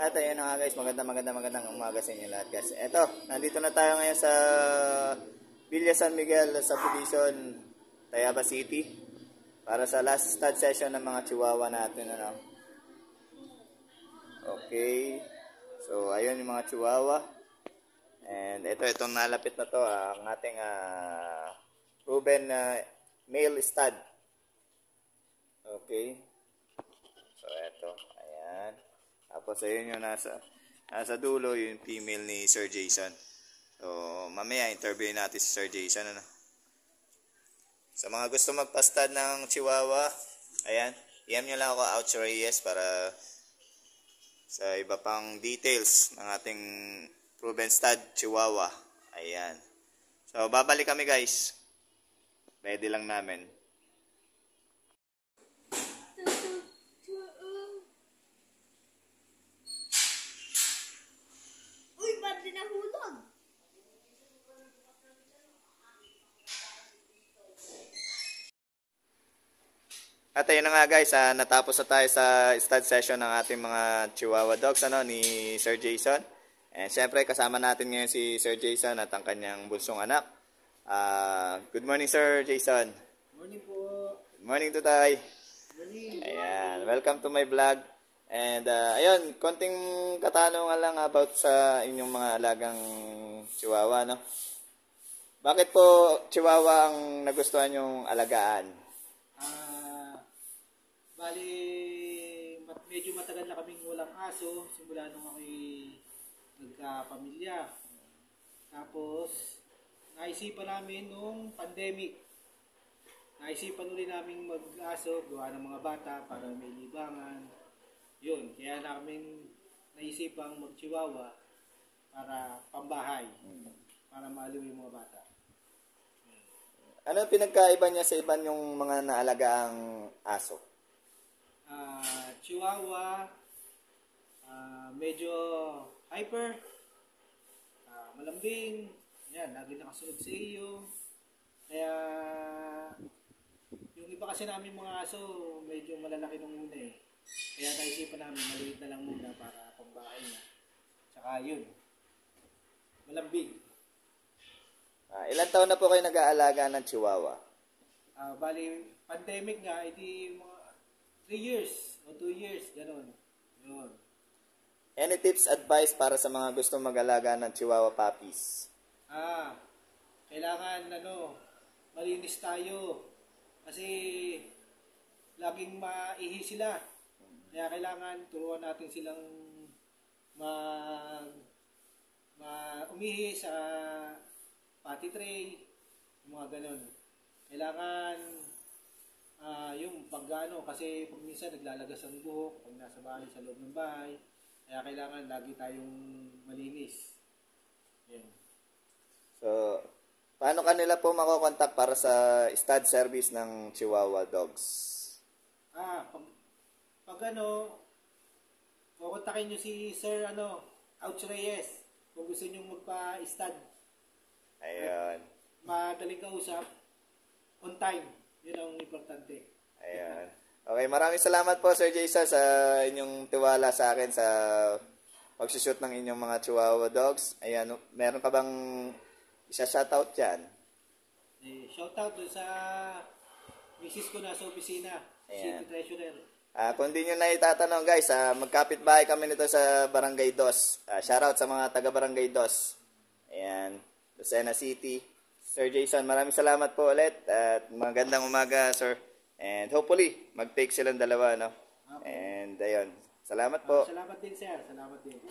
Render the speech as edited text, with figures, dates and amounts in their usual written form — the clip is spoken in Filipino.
At ayun na nga guys, magandang umaga sa inyo lahat guys. Eto, nandito na tayo ngayon sa Villa San Miguel Subdivision, Tayaba City para sa last stud session ng mga chihuahua natin. Ano? Okay, so ayun yung mga chihuahua. And itong nalapit na to, ang ating proven male stud. Okay, so eto, ayan. Tapos ayun yung nasa dulo, yung female ni Sir Jason. So mamaya interviewin natin si Sir Jason. Ano? Sa mga gusto magpa-stud ng Chihuahua, ayan, PM nyo lang ako, Ouch Reyes, para sa iba pang details ng ating proven stud Chihuahua. Ayan. So babalik kami guys. Ready lang namin. At ayun na nga guys, natapos na tayo sa stud session ng ating mga Chihuahua dogs ni Sir Jason. And syempre kasama natin ngayon si Sir Jason at ang kanyang bunsong anak. Good morning Sir Jason. Good morning po. Good morning Tutay. Good morning. Ayan, welcome to my vlog. And ayun, konting katanungan lang about sa inyong mga alagang Chihuahua, no? Bakit po Chihuahua ang nagustuhan yung alagaan? Bali, medyo matagal na kaming walang aso simula nung ako'y nagkapamilya. Tapos, naisipan namin nung pandemic. Naisipan ulit namin mag-aso, gawa ng mga bata para may libangan. Yun, kaya namin naisipang mag-chihuahua para pambahay, para maaliw yung mga bata. Ano pinagkaiba niya sa iba yung mga naalagaang aso? Chihuahua, medyo hyper, malambing, yan, lagi nakasunod sa iyo. Kaya, yung iba kasi namin mga aso, medyo malalaki nung muna eh. Kaya naisipan namin, maliit na lang muna para pambahay na. Tsaka yun, malambing. Ilan taon na po kayo nag-aalaga ng Chihuahua? Bali, pandemic nga, edi mga 3 years o 2 years, gano'n. Yun. Any tips, advice para sa mga gusto mag-alaga ng Chihuahua puppies? Kailangan, malinis tayo. Kasi, laging maihi sila. Kaya kailangan, turuan natin silang umihi sa potty tray, mga gano'n. Kailangan, yung pagano, kasi pag minsan naglalagas ang buhok, pag nasa bahay, sa loob ng bahay, kaya kailangan lagi tayong malinis. Yan. So, paano kanila po makokontak para sa stud service ng Chihuahua dogs? Pag kukontakin nyo si Sir, Ouch Reyes, kung gusto nyo magpa-stud. Ayun. Madaling kausap, on time. Yun ang importante. Ayan. Okay, maraming salamat po Sir Jason sa inyong tiwala sa akin sa pagsushoot ng inyong mga Chihuahua dogs. Ayan, meron ka bang isa-shoutout dyan? Shoutout doon sa misis ko na sa opisina, City Treasurer. Kung di nyo na itatanong guys, magkapit-bahay kami nito sa Barangay Dos. Shoutout sa mga taga-Barangay Dos. Ayan, Lucena City. Sir Jason, maraming salamat po ulit at magandang umaga, sir. And hopefully, mag-take silang dalawa, no? Okay. And ayun, salamat po. Salamat din, sir. Salamat din.